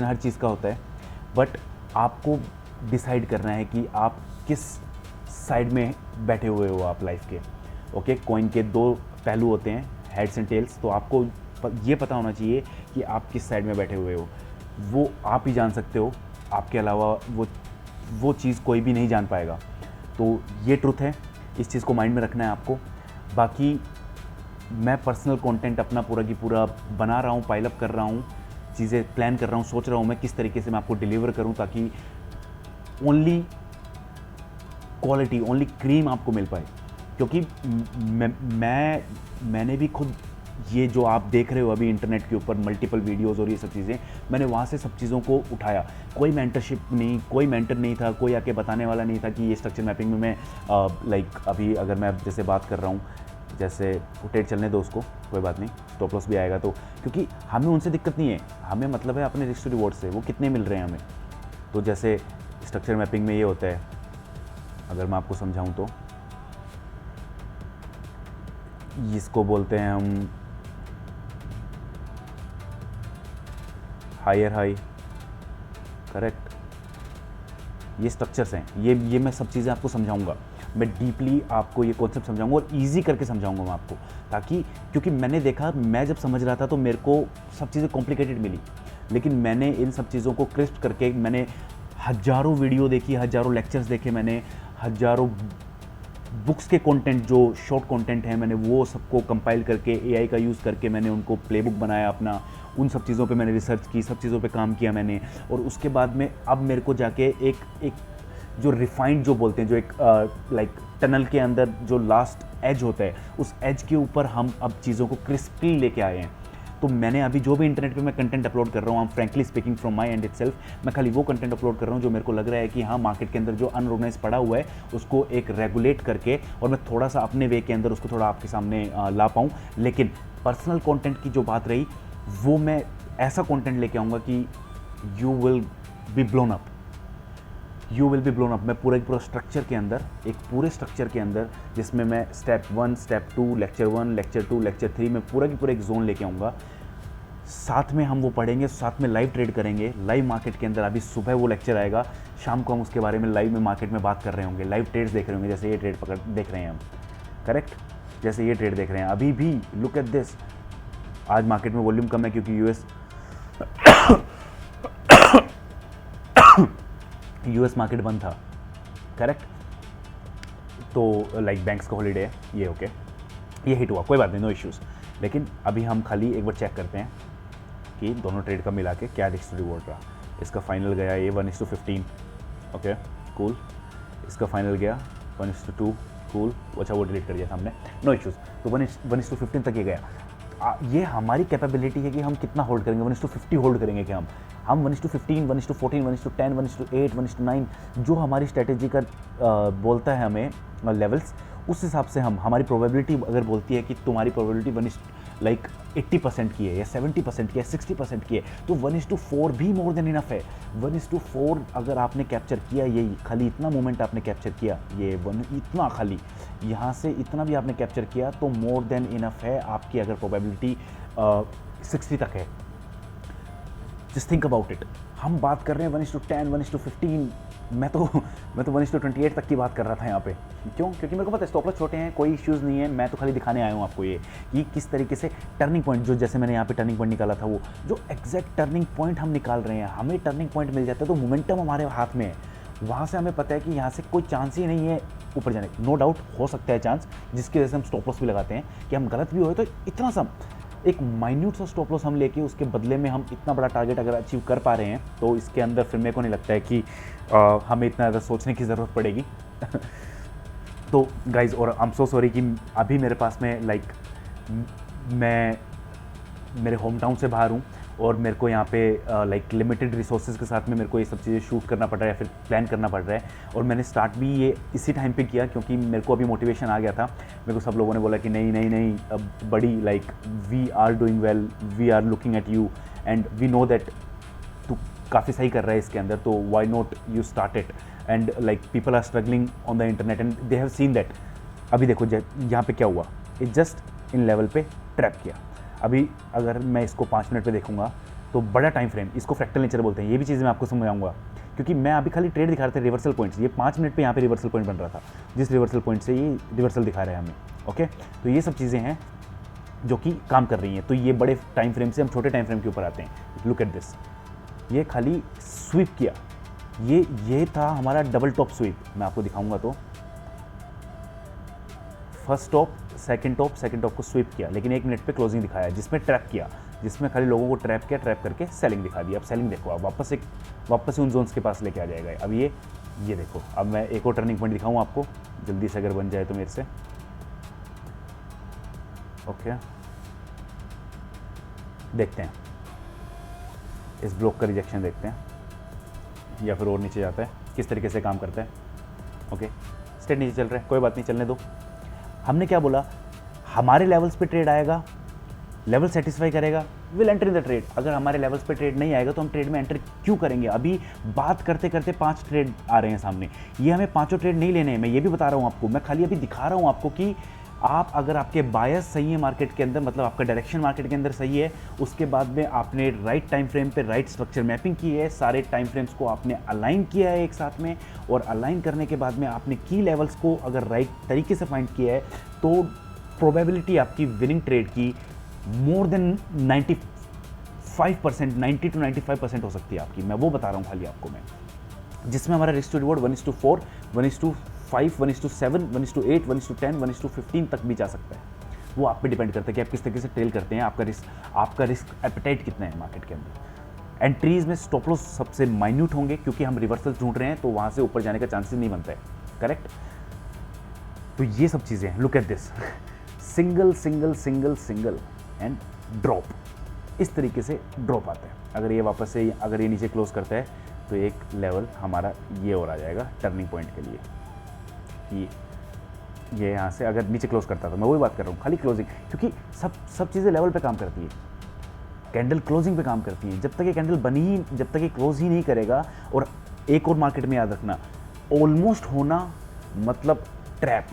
हर चीज़ का होता है, बट आपको डिसाइड करना है कि आप किस साइड में बैठे हुए हो आप लाइफ के। ओके, कॉइन के दो पहलू होते हैं, हेड्स एंड टेल्स। तो आपको ये पता होना चाहिए कि आप किस साइड में बैठे हुए हो। वो आप ही जान सकते हो, आपके अलावा वो चीज़ कोई भी नहीं जान पाएगा। तो ये ट्रुथ है, इस चीज़ को माइंड में रखना है आपको। बाकी मैं पर्सनल कंटेंट अपना पूरा की पूरा बना रहा हूँ, पाइल अप कर रहा हूँ, चीज़ें प्लान कर रहा हूँ, सोच रहा हूँ मैं किस तरीके से मैं आपको डिलीवर करूँ ताकि ओनली क्वालिटी, ओनली क्रीम आपको मिल पाए। क्योंकि मैंने भी खुद ये जो आप देख रहे हो अभी इंटरनेट के ऊपर मल्टीपल वीडियोस और ये सब चीज़ें, मैंने वहाँ से सब चीज़ों को उठाया। कोई मेंटरशिप नहीं, कोई मेंटर नहीं था, कोई आके बताने वाला नहीं था कि ये स्ट्रक्चर मैपिंग में मैं लाइक अभी अगर मैं जैसे बात कर रहा हूँ, जैसे ट्रेड चलने दो उसको, कोई बात नहीं, स्टॉप लॉस भी आएगा। तो क्योंकि हमें उनसे दिक्कत नहीं है, हमें मतलब है अपने रिस्क टू रिवॉर्ड से, वो कितने मिल रहे हैं हमें। तो जैसे स्ट्रक्चर मैपिंग में ये होता है, अगर मैं आपको समझाऊँ तो इसको बोलते हैं हम हायर हाई, करेक्ट। ये स्ट्रक्चर्स हैं, ये मैं सब चीज़ें आपको समझाऊंगा। मैं डीपली आपको ये कॉन्सेप्ट समझाऊंगा और इजी करके समझाऊंगा मैं आपको, ताकि क्योंकि मैंने देखा, मैं जब समझ रहा था तो मेरे को सब चीज़ें कॉम्प्लिकेटेड मिली, लेकिन मैंने इन सब चीज़ों को क्रिस्प करके, मैंने हज़ारों वीडियो देखी, हज़ारों लेक्चर्स देखे, मैंने हज़ारों बुक्स के कंटेंट जो शॉर्ट कंटेंट है, मैंने वो सबको कंपाइल करके एआई का यूज़ करके मैंने उनको प्लेबुक बनाया अपना। उन सब चीज़ों पे मैंने रिसर्च की, सब चीज़ों पे काम किया मैंने। और उसके बाद में अब मेरे को जाके एक जो रिफाइंड जो बोलते हैं, जो एक लाइक टनल के अंदर जो लास्ट एज होता है, उस एज के ऊपर हम अब चीज़ों को क्रिस्पली लेके आए हैं। तो मैंने अभी जो भी इंटरनेट पे मैं कंटेंट अपलोड कर रहा हूँ, frankly speaking from my and itself, मैं खाली वो कंटेंट अपलोड कर रहा हूँ जो मेरे को लग रहा है कि हाँ, मार्केट के अंदर जो अनऑर्गेनाइज पड़ा हुआ है उसको एक रेगुलेट करके, और मैं थोड़ा सा अपने वे के अंदर उसको थोड़ा आपके सामने ला पाऊँ। लेकिन पर्सनल कंटेंट की जो बात रही, वो मैं ऐसा कंटेंट लेके आऊँगा कि you will be blown up, you will be blown up. मैं पूरा स्ट्रक्चर के अंदर, एक पूरे स्ट्रक्चर के अंदर, जिसमें मैं step 1, step 2, lecture 1, lecture 2, lecture 3 में पूरा की पूरा एक जोन लेके आऊँगा। साथ में हम वो पढ़ेंगे, साथ में लाइव ट्रेड करेंगे, लाइव मार्केट के अंदर। अभी सुबह वो लेक्चर आएगा, शाम को हम उसके बारे में लाइव में मार्केट में बात कर रहे होंगे, लाइव ट्रेड्स देख रहे होंगे। जैसे ये ट्रेड देख रहे हैं हम, करेक्ट, जैसे ये ट्रेड देख रहे हैं अभी भी। लुक एट दिस, आज मार्केट में वॉल्यूम कम है क्योंकि यूएस मार्केट बंद था, करेक्ट। तो लाइक बैंक्स का हॉलीडे है ये, ओके, ये हिट हुआ, कोई बात नहीं, नो इश्यूज़। लेकिन अभी हम खाली एक बार चेक करते हैं कि दोनों ट्रेड का मिला के क्या रिस्क रिवॉर्ड रहा। इसका फाइनल गया ये 1:15, ओके कूल। इसका फाइनल गया 1:2, कूल। अच्छा वो डिलीट कर दिया था हमने, नो इश्यूज़। तो 1:15 तक ये गया। ये हमारी कैपेबिलिटी है कि हम कितना होल्ड करेंगे, 1:50 होल्ड करेंगे कि हम 1:15, 1:14, 1:10, 1:8, 1:9 जो हमारी स्ट्रेटेजी का बोलता है हमें लेवल्स, उस हिसाब से हमारी प्रोबेबिलिटी अगर बोलती है कि तुम्हारी प्रोबेबिलिटी 80% की है या 70% की है, 60% की है, तो 1:4 भी मोर देन इनफ है। 1:4 अगर आपने कैप्चर किया, ये खाली इतना मोमेंट आपने कैप्चर किया, ये इतना खाली यहाँ से इतना भी आपने कैप्चर किया, तो मोर देन इनफ है आपकी अगर प्रोबेबिलिटी 60 तक है। Just think about it. हम बात कर रहे हैं 1:10, 1:15, मैं तो 1:28 तक की बात कर रहा था यहाँ पे। क्यों? क्योंकि मेरे को पता है स्टॉप लॉस छोटे हैं, कोई इश्यूज़ नहीं है, मैं तो खाली दिखाने आया हूँ आपको ये कि किस तरीके से टर्निंग पॉइंट, जो जैसे मैंने यहाँ पे टर्निंग पॉइंट निकाला था, वो जो एग्जैक्ट टर्निंग पॉइंट हम निकाल रहे हैं, हमें टर्निंग पॉइंट मिल जाता है तो मोमेंटम हमारे हाथ में है। वहाँ से हमें पता है कि यहाँ से कोई चांस ही नहीं है ऊपर जाने। नो डाउट हो सकता है चांस, जिसकी वजह से हम स्टॉप लॉस भी लगाते हैं कि हम गलत भी हुए तो इतना सा एक माइन्यूट सा स्टॉप लॉस हम लेके उसके बदले में हम इतना बड़ा टारगेट अगर अचीव कर पा रहे हैं, तो इसके अंदर फिर मेरे को नहीं लगता है कि हमें इतना ज़्यादा सोचने की ज़रूरत पड़ेगी। तो गाइज, और आई एम सो सॉरी कि अभी मेरे पास में मैं मेरे होम टाउन से बाहर हूँ और मेरे को यहाँ पे लिमिटेड रिसोर्सेज के साथ में मेरे को ये सब चीज़ें शूट करना पड़ रहा है या फिर प्लान करना पड़ रहा है। और मैंने स्टार्ट भी ये इसी टाइम पे किया क्योंकि मेरे को अभी मोटिवेशन आ गया था। मेरे को सब लोगों ने बोला कि नहीं नहीं नहीं, अब बड़ी we are doing well, we are looking at you and we know that तू काफ़ी सही कर रहा है इसके अंदर, तो why not you start it. And people are struggling on the internet and they have seen that. अभी देखो यहाँ पे क्या हुआ, इट जस्ट इन लेवल पे ट्रैप किया। अभी अगर मैं इसको 5 मिनट पे देखूंगा तो बड़ा टाइम फ्रेम, इसको फ्रैक्टल नेचर बोलते हैं, ये भी चीज़ मैं आपको समझाऊंगा क्योंकि मैं अभी खाली ट्रेड दिखा रहा था रिवर्सल पॉइंट्स। ये 5 मिनट पे यहाँ पे रिवर्सल पॉइंट बन रहा था, जिस रिवर्सल पॉइंट से ये रिवर्सल दिखा रहा है हमें। ओके, तो ये सब चीज़ें हैं जो कि काम कर रही हैं। तो ये बड़े टाइम फ्रेम से हम छोटे टाइम फ्रेम के ऊपर आते हैं। लुक एट दिस, ये खाली स्वीप किया, ये था हमारा डबल टॉप स्वीप। मैं आपको दिखाऊंगा तो फर्स्ट टॉप सेकंड टॉप को स्वीप किया, लेकिन 1 मिनट पे क्लोजिंग दिखाया जिसमें ट्रैप किया, जिसमें खाली लोगों को ट्रैप किया, ट्रैप करके सेलिंग दिखा दी। अब सेलिंग देखो, अब वापस से उन जोन्स के पास लेके आ जाएगा। अब ये देखो, अब मैं एक और टर्निंग पॉइंट दिखाऊँ आपको जल्दी से अगर बन जाए तो मेरे से। ओके, देखते हैं इस ब्लॉक का रिजेक्शन, देखते हैं या फिर और नीचे जाता है, किस तरीके से काम करता है। ओके, स्ट्रेट नीचे चल रहा है, कोई बात नहीं, चलने दो। हमने क्या बोला, हमारे लेवल्स पे ट्रेड आएगा, लेवल सेटिस्फाई करेगा, will enter in the trade. अगर हमारे लेवल्स पे ट्रेड नहीं आएगा तो हम ट्रेड में एंटर क्यों करेंगे। अभी बात करते करते 5 ट्रेड आ रहे हैं सामने, ये हमें 5 ट्रेड नहीं लेने हैं। मैं ये भी बता रहा हूँ आपको, मैं खाली अभी दिखा रहा हूँ आपको कि आप अगर आपके बायस सही है मार्केट के अंदर, मतलब आपका डायरेक्शन मार्केट के अंदर सही है, उसके बाद में आपने राइट टाइम फ्रेम पे राइट स्ट्रक्चर मैपिंग की है, सारे टाइम फ्रेम्स को आपने अलाइन किया है एक साथ में, और अलाइन करने के बाद में आपने की लेवल्स को अगर राइट तरीके से फाइंड किया है, तो प्रोबेबिलिटी आपकी विनिंग ट्रेड की मोर देन 95%, 90 to 95% हो सकती है आपकी। मैं वो बता रहा हूँ खाली आपको मैं, जिसमें हमारा रिस्क टू रिवॉर्ड 1:4, 1:5, 1:7, 1:8, 1:10, 1:15 तक भी जा सकता है। वो आप पे डिपेंड करता है कि आप किस तरीके से ट्रेल करते हैं, आपका रिस्क एपेटाइट कितना है मार्केट के अंदर। एंट्रीज में स्टॉप लॉस सबसे माइन्यूट होंगे क्योंकि हम रिवर्सल ढूंढ रहे हैं, तो वहाँ से ऊपर जाने का चांसेस नहीं बनता है, करेक्ट। तो ये सब चीज़ें हैं, look at this, single single single single and drop, इस तरीके से ड्रॉप आता है। अगर ये वापस से अगर ये नीचे क्लोज करता है तो एक लेवल हमारा ये और आ जाएगा टर्निंग पॉइंट के लिए। ये यहाँ से अगर नीचे क्लोज करता था, मैं वही बात कर रहा हूँ, खाली क्लोजिंग, क्योंकि सब चीज़ें लेवल पे काम करती है, कैंडल क्लोजिंग पे काम करती है। जब तक ये कैंडल जब तक ये क्लोज ही नहीं करेगा। और एक और मार्केट में याद रखना, ऑलमोस्ट होना मतलब ट्रैप।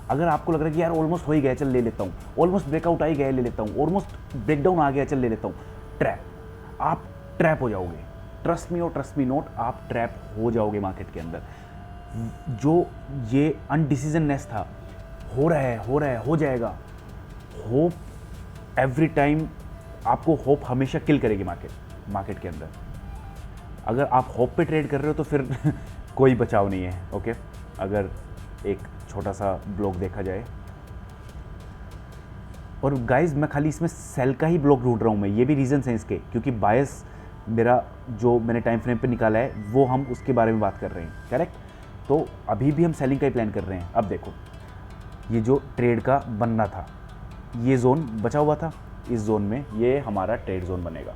अगर आपको लग रहा है कि यार ऑलमोस्ट हो ही गया, चल ले लेता हूँ, ऑलमोस्ट ब्रेकआउट आ ही गया, ले लेता हूँ, ऑलमोस्ट ब्रेकडाउन आ गया, चल ले लेता हूँ, ट्रैप। आप ट्रैप हो जाओगे, ट्रस्ट मी और ट्रस्ट मी नोट, आप ट्रैप हो जाओगे मार्केट के अंदर। जो ये अनडिसीजननेस था, हो रहा है, हो जाएगा, होप एवरी टाइम, आपको होप हमेशा किल करेगी मार्केट के अंदर। अगर आप होप पे ट्रेड कर रहे हो तो फिर कोई बचाव नहीं है। ओके, अगर एक छोटा सा ब्लॉक देखा जाए, और गाइस मैं खाली इसमें सेल का ही ब्लॉक ढूंढ रहा हूँ मैं, ये भी रीजन है इसके, क्योंकि बायस मेरा जो मैंने टाइम फ्रेम पे निकाला है वो हम उसके बारे में बात कर रहे हैं, करेक्ट। तो अभी भी हम सेलिंग का ही प्लान कर रहे हैं। अब देखो ये जो ट्रेड का बनना था, ये जोन बचा हुआ था, इस जोन में ये हमारा ट्रेड जोन बनेगा।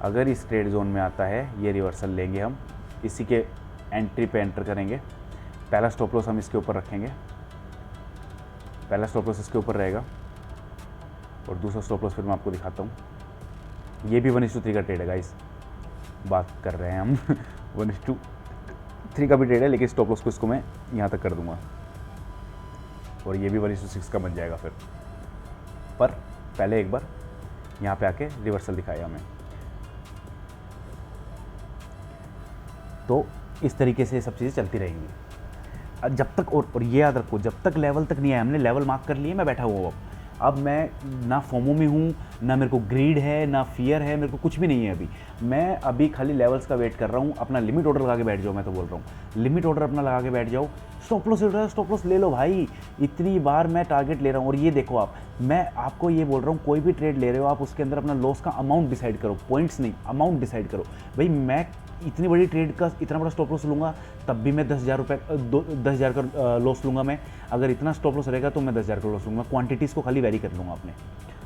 अगर इस ट्रेड जोन में आता है ये रिवर्सल लेंगे हम, इसी के एंट्री पे एंटर करेंगे। पहला स्टॉप लॉस हम इसके ऊपर रखेंगे, पहला स्टॉप लॉस इसके ऊपर रहेगा और दूसरा स्टॉप लॉस फिर मैं आपको दिखाता हूँ। ये भी 1:3 का ट्रेड है गाइस, बात कर रहे हैं हम 1:3 का भी ट्रेड है, लेकिन स्टॉप लॉस को इसको मैं यहाँ तक कर दूंगा और ये भी 1:6 का बन जाएगा फिर। पर पहले एक बार यहाँ पे आके रिवर्सल दिखाया हमें। तो इस तरीके से सब चीज़ें चलती रहेंगी जब तक, और ये याद रखो जब तक लेवल तक नहीं आया, हमने लेवल मार्क कर लिए, मैं बैठा हुआ अब मैं ना फोमो में हूँ, ना मेरे को ग्रीड है, ना फियर है, मेरे को कुछ भी नहीं है अभी। मैं अभी खाली लेवल्स का वेट कर रहा हूँ। अपना लिमिट ऑर्डर लगा के बैठ जाओ, मैं तो बोल रहा हूँ लिमिट ऑर्डर अपना लगा के बैठ जाओ। स्टॉप लॉस ले रहा है, स्टॉप लॉस ले लो भाई, इतनी बार मैं टारगेट ले रहा हूँ। और ये देखो आप, मैं आपको ये बोल रहा हूँ कोई भी ट्रेड ले रहे हो आप उसके अंदर अपना लॉस का अमाउंट डिसाइड करो, पॉइंट्स नहीं, अमाउंट डिसाइड करो। भाई मैं इतनी बड़ी ट्रेड का इतना बड़ा स्टॉप लॉस लूँगा तब भी मैं 10,000 रुपये 10,000 का लॉस लूँगा। मैं अगर इतना स्टॉप लॉस रहेगा तो मैं 10,000 का लॉस लूँगा। क्वांटिटीज़ को खाली वेरी कर लूँगा अपने।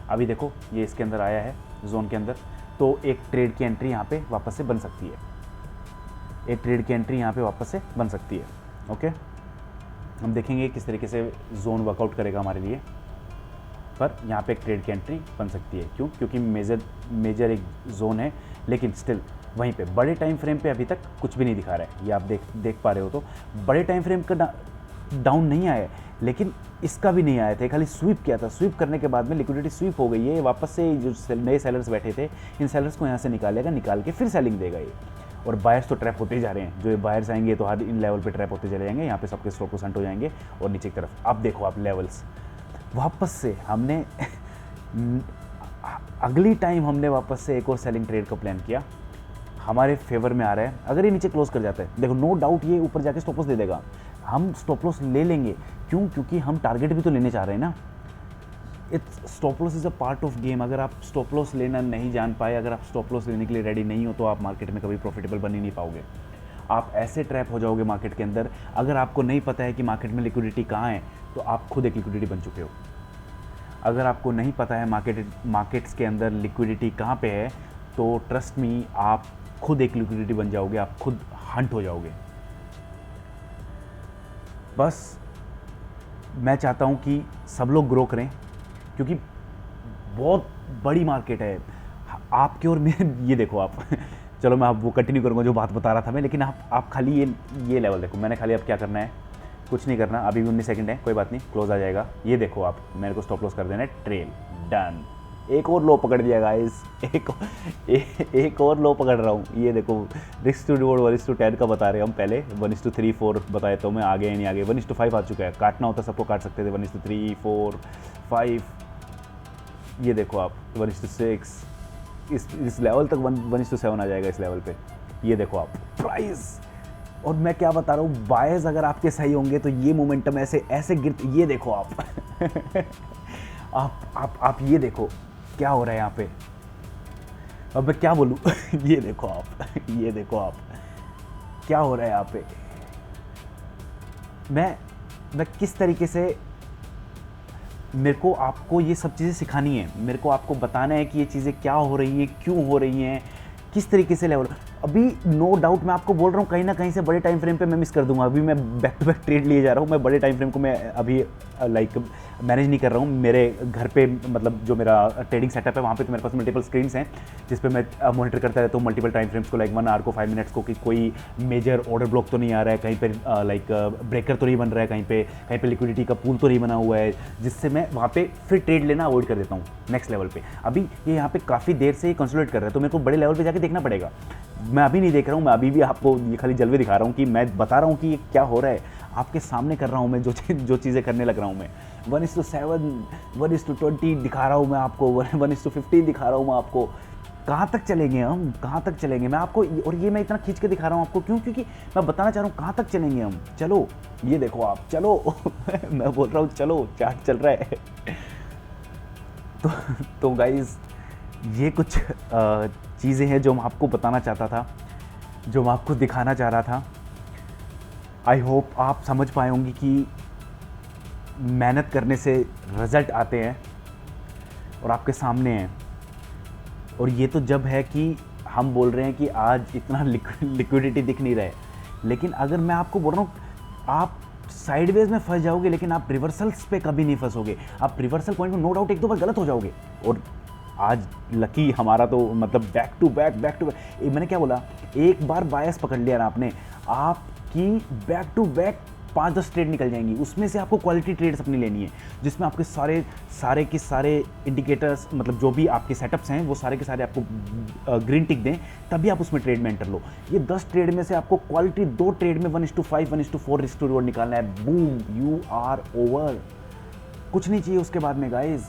अभी देखो ये इसके अंदर आया है जोन के अंदर, तो एक ट्रेड की एंट्री यहाँ पे वापस से बन सकती है, एक ट्रेड की एंट्री यहाँ पे वापस से बन सकती है। ओके, हम देखेंगे किस तरीके से जोन वर्कआउट करेगा हमारे लिए, पर यहाँ पे एक ट्रेड की एंट्री बन सकती है। क्यों? क्योंकि मेजर एक जोन है, लेकिन स्टिल वहीं पे बड़े टाइम फ्रेम पे अभी तक कुछ भी नहीं दिखा रहा है। ये आप देख पा रहे हो, तो बड़े टाइम फ्रेम का डाउन नहीं आया, लेकिन इसका भी नहीं आया था, खाली स्वीप किया था। स्वीप करने के बाद में लिक्विडिटी स्वीप हो गई है, वापस से जो नए सेलर्स बैठे थे इन सेलर्स को यहाँ से निकालेगा, निकाल के फिर सेलिंग देगा ये। और बायर्स तो ट्रैप होते ही जा रहे हैं, जो ये बायर्स आएंगे तो हर इन लेवल पे ट्रैप होते चले जाएंगे, यहाँ पे सबके स्टॉप लॉस हंट हो जाएंगे और नीचे की तरफ। अब देखो आप लेवल्स वापस से हमने अगली टाइम हमने वापस से एक और सेलिंग ट्रेड का प्लान किया, हमारे फेवर में आ रहा है। अगर ये नीचे क्लोज कर जाता है, देखो नो डाउट ये ऊपर जाके स्टॉप लॉस दे देगा, हम स्टॉप लॉस ले लेंगे। क्यों? क्योंकि हम टारगेट भी तो लेने चाह रहे हैं ना। It's stop loss is a part of game. अगर आप स्टॉप लॉस लेना नहीं जान पाए, अगर आप स्टॉप लॉस लेने के लिए रेडी नहीं हो, तो आप मार्केट में कभी प्रॉफिटेबल बन ही नहीं पाओगे। आप ऐसे ट्रैप हो जाओगे मार्केट के अंदर। अगर आपको नहीं पता है कि मार्केट में लिक्विडिटी कहाँ है, तो आप खुद एक लिक्विडिटी बन चुके हो। अगर आपको नहीं पता है मार्केट्स के अंदर लिक्विडिटी कहाँ पे है, तो ट्रस्ट मी आप खुद एक लिक्विडिटी बन जाओगे, आप खुद हंट हो जाओगे। बस मैं चाहता हूँ कि सब लोग ग्रो करें, क्योंकि बहुत बड़ी मार्केट है आपके और मेरे। ये देखो आप चलो मैं आप वो कंटिन्यू करूँगा जो बात बता रहा था मैं, लेकिन आप खाली ये लेवल देखो। मैंने खाली अब क्या करना है, कुछ नहीं करना। अभी भी 19 सेकंड है, कोई बात नहीं, क्लोज आ जाएगा। ये देखो आप, मेरे को स्टॉप लॉस कर देना है, ट्रेल डन। एक और लो पकड़ दिया गाइस, एक और लो पकड़ रहा हूँ। ये देखो रिस्क टू रिवॉर्ड 1:10 का बता रहे हैं हम, पहले 1:3 4 बताए तो मैं आगे या नहीं आगे। 1:5 आ चुका है, काटना होता सबको काट सकते थे। 1:3 4 5, ये देखो आप 1:6, इस लेवल तक 1:7 आ जाएगा इस लेवल पे। ये देखो आप प्राइस, और मैं क्या बता रहा हूँ, बायर्स अगर आपके सही होंगे तो ये मोमेंटम ऐसे गिरते। ये देखो आप आप ये देखो क्या हो रहा है यहाँ पे। अब मैं क्या बोलूँ ये देखो आप क्या हो रहा है यहाँ पे। मैं किस तरीके से, मेरे को आपको ये सब चीज़ें सिखानी है, मेरे को आपको बताना है कि ये चीज़ें क्या हो रही हैं, क्यों हो रही हैं, किस तरीके से लेवल। अभी नो डाउट मैं आपको बोल रहा हूँ, कहीं ना कहीं से बड़े टाइम फ्रेम पे मैं मिस कर दूंगा। अभी मैं बैक टू बैक ट्रेड लिए जा रहा हूँ, मैं बड़े टाइम फ्रेम को मैं अभी मैनेज नहीं कर रहा हूँ। मेरे घर पे मतलब जो मेरा ट्रेडिंग सेटअप है वहाँ पे तो मेरे पास मल्टीपल स्क्रीन्स हैं, जिस पे मैं मॉनिटर करता रहता हूँ मल्टीपल टाइम फ्रेम्स को, 1 आवर को 5 मिनट्स को, कि कोई मेजर ऑर्डर ब्लॉक तो नहीं आ रहा है कहीं पे, ब्रेकर तो नहीं बन रहा है कहीं पे लिक्विडिटी का पूल तो नहीं बना हुआ है, जिससे मैं वहाँ पे फिर ट्रेड लेना अवॉइड कर देता हूँ नेक्स्ट लेवल पे। अभी ये यहाँ पे काफ़ी देर से कंसोलिडेट कर रहा है, तो मेरे को बड़े लेवल पे जाके देखना पड़ेगा। मैं अभी नहीं देख रहा हूँ, मैं अभी भी आपको ये खाली जलवे दिखा रहा हूँ कि मैं बता रहा हूँ कि ये क्या हो रहा है, आपके सामने कर रहा हूँ मैं जो चीज़ें करने लग रहा हूँ मैं। 1:7 1:20 दिखा रहा हूँ मैं आपको, 1:15 दिखा रहा हूँ मैं आपको। कहाँ तक चलेंगे हम, कहाँ तक चलेंगे मैं आपको, और ये मैं इतना खींच के दिखा रहा हूँ आपको क्यों? क्योंकि मैं बताना चाह रहा हूँ कहाँ तक चलेंगे हम। चलो ये देखो आप, चलो मैं बोल रहा हूँ चलो, चार्ट चल रहा है तो गाइज ये कुछ चीज़ें हैं जो मैं आपको बताना चाहता था, जो मैं आपको दिखाना चाह रहा था। आई होप आप समझ पाए होंगे कि मेहनत करने से रिज़ल्ट आते हैं और आपके सामने हैं। और ये तो जब है कि हम बोल रहे हैं कि आज इतना लिक्विडिटी दिख नहीं रहा है, लेकिन अगर मैं आपको बोल रहा हूँ आप साइडवेज में फंस जाओगे, लेकिन आप रिवर्सल्स पे कभी नहीं फंसोगे। आप रिवर्सल पॉइंट में नो डाउट एक दो बार गलत हो जाओगे। और आज लकी हमारा तो मतलब बैक टू बैक मैंने क्या बोला, एक बार बायस पकड़ लिया ना आपने, आपकी बैक टू बैक 5-10 ट्रेड निकल जाएंगी। उसमें से आपको क्वालिटी ट्रेड्स अपनी लेनी है, जिसमें आपके सारे के सारे इंडिकेटर्स, मतलब जो भी आपके सेटअप्स हैं वो सारे के सारे आपको ग्रीन टिक दें, तभी आप उसमें ट्रेड में एंटर लो। ये 10 ट्रेड में से आपको क्वालिटी 2 ट्रेड में 1:5 1:4 रिस्क टू रिवॉर्ड निकालना है। Boom, you are over. कुछ नहीं चाहिए उसके बाद में guys.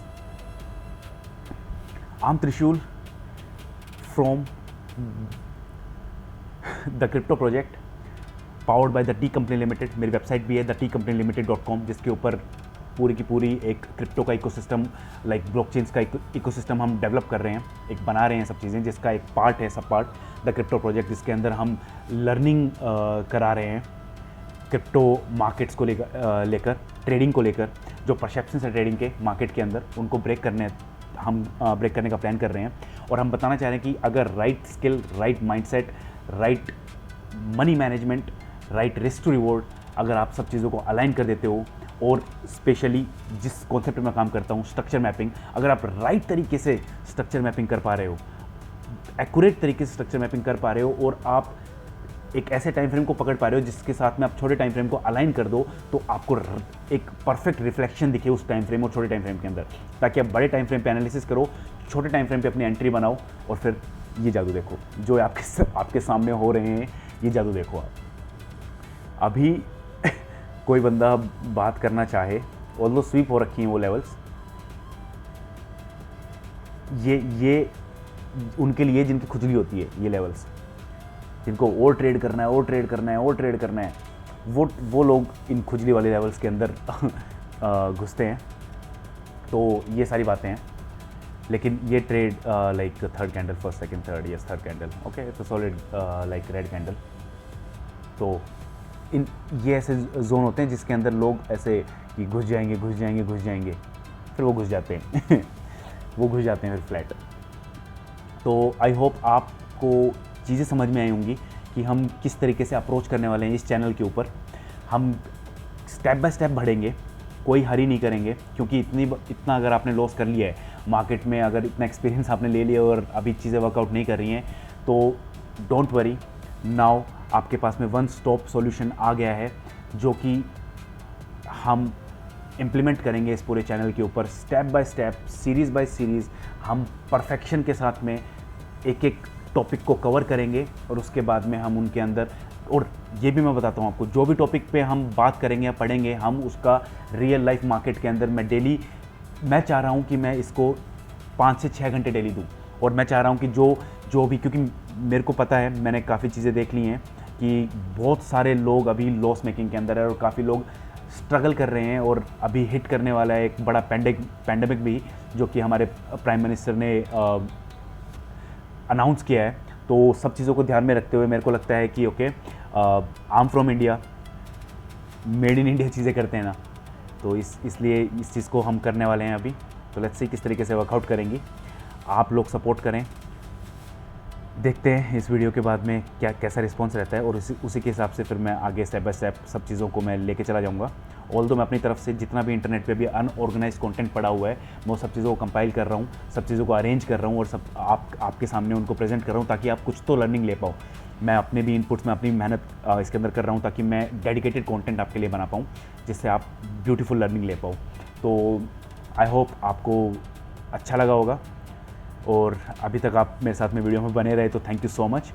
I'm Trishul from the crypto project powered by the T company limited. मेरी वेबसाइट भी है theTcompanyLimited.com, जिसके ऊपर पूरी की पूरी एक क्रिप्टो का इकोसिस्टम, लाइक ब्लॉकचेन्स का इकोसिस्टम हम डेवलप कर रहे हैं, एक बना रहे हैं सब चीज़ें, जिसका एक पार्ट है, सब पार्ट द क्रिप्टो प्रोजेक्ट, जिसके अंदर हम लर्निंग करा रहे हैं क्रिप्टो मार्केट्स को लेकर ट्रेडिंग को लेकर। जो परसेप्शन है ट्रेडिंग के मार्केट के अंदर, उनको ब्रेक करने का प्लान कर रहे हैं। और हम बताना चाह रहे हैं कि अगर right skill, right mindset, right money management, right risk to reward, अगर आप सब चीज़ों को अलाइन कर देते हो, और स्पेशली जिस कॉन्सेप्ट में काम करता हूँ स्ट्रक्चर मैपिंग, अगर आप राइट तरीके से स्ट्रक्चर मैपिंग कर पा रहे हो, एक्यूरेट तरीके से स्ट्रक्चर मैपिंग कर पा रहे हो, और आप एक ऐसे टाइम फ्रेम को पकड़ पा रहे हो जिसके साथ में आप छोटे टाइम फ्रेम को अलाइन कर दो, तो आपको एक परफेक्ट रिफ्लेक्शन दिखे उस टाइम फ्रेम और छोटे टाइम फ्रेम के अंदर, ताकि आप बड़े टाइम फ्रेम पे एनालिसिस करो, छोटे टाइम फ्रेम पे अपनी एंट्री बनाओ, और फिर ये जादू देखो जो आपके सामने हो रहे हैं। ये जादू देखो आप। अभी कोई बंदा बात करना चाहे, ऑल्दो स्वीप हो रखी हैं वो लेवल्स, ये उनके लिए जिनकी खुजली होती है, ये लेवल्स जिनको और ट्रेड करना है, वो लोग इन खुजली वाले लेवल्स के अंदर घुसते हैं। तो ये सारी बातें हैं, लेकिन ये trade like third candle, first second third, yes third candle, okay, तो सॉलिड लाइक रेड कैंडल। तो ये ऐसे जोन होते हैं जिसके अंदर लोग ऐसे कि घुस जाएंगे, फिर वो घुस जाते हैं वो घुस जाते हैं फिर फ्लैट। तो आई होप आपको चीज़ें समझ में आई होंगी कि हम किस तरीके से अप्रोच करने वाले हैं इस चैनल के ऊपर। हम स्टेप बाय स्टेप बढ़ेंगे, कोई हरी नहीं करेंगे, क्योंकि इतना अगर आपने लॉस कर लिया है मार्केट में, अगर इतना एक्सपीरियंस आपने ले लिया और अभी चीज़ें वर्कआउट नहीं कर रही हैं, तो डोंट वरी, नाउ आपके पास में वन स्टॉप सॉल्यूशन आ गया है, जो कि हम इम्प्लीमेंट करेंगे इस पूरे चैनल के ऊपर। Step by step, series by series हम परफेक्शन के साथ में एक एक टॉपिक को कवर करेंगे, और उसके बाद में हम उनके अंदर, और ये भी मैं बताता हूँ आपको, जो भी टॉपिक पे हम बात करेंगे या पढ़ेंगे, हम उसका रियल लाइफ मार्केट के अंदर मैं चाह रहा हूँ कि मैं इसको 5 से 6 घंटे डेली दूँ। और मैं चाह रहा हूँ कि जो भी, क्योंकि मेरे को पता है, मैंने काफ़ी चीज़ें देख ली हैं कि बहुत सारे लोग अभी लॉस मेकिंग के अंदर है, और काफ़ी लोग स्ट्रगल कर रहे हैं, और अभी हिट करने वाला है एक बड़ा पैंडेमिक भी, जो कि हमारे प्राइम मिनिस्टर ने अनाउंस किया है। तो सब चीज़ों को ध्यान में रखते हुए मेरे को लगता है कि okay, I am from India, made in India चीज़ें करते हैं ना, तो इसलिए इस चीज़ को हम करने वाले हैं अभी। तो लेट्स सी किस तरीके से वर्कआउट करेंगी, आप लोग सपोर्ट करें। देखते हैं इस वीडियो के बाद में कैसा रिस्पॉन्स रहता है, और उसी के हिसाब से फिर मैं आगे स्टेप बाय स्टेप सब चीज़ों को मैं लेके चला जाऊँगा। ऑल्दो मैं अपनी तरफ से जितना भी इंटरनेट पे भी अनऑर्गेनाइज कंटेंट पड़ा हुआ है, मैं सब चीज़ों को कंपाइल कर रहा हूँ, सब चीज़ों को अरेंज कर रहा हूँ, और सब आपके सामने उनको प्रेजेंट कर रहा हूँ, ताकि आप कुछ तो लर्निंग ले पाओ। मैं अपने भी इनपुट्स में अपनी मेहनत इसके अंदर कर रहा हूँ, ताकि मैं डेडिकेटेड कंटेंट आपके लिए बना पाऊँ, जिससे आप ब्यूटीफुल लर्निंग ले पाओ। तो आई होप आपको अच्छा लगा होगा, और अभी तक आप मेरे साथ में वीडियो में बने रहे, तो थैंक यू सो मच।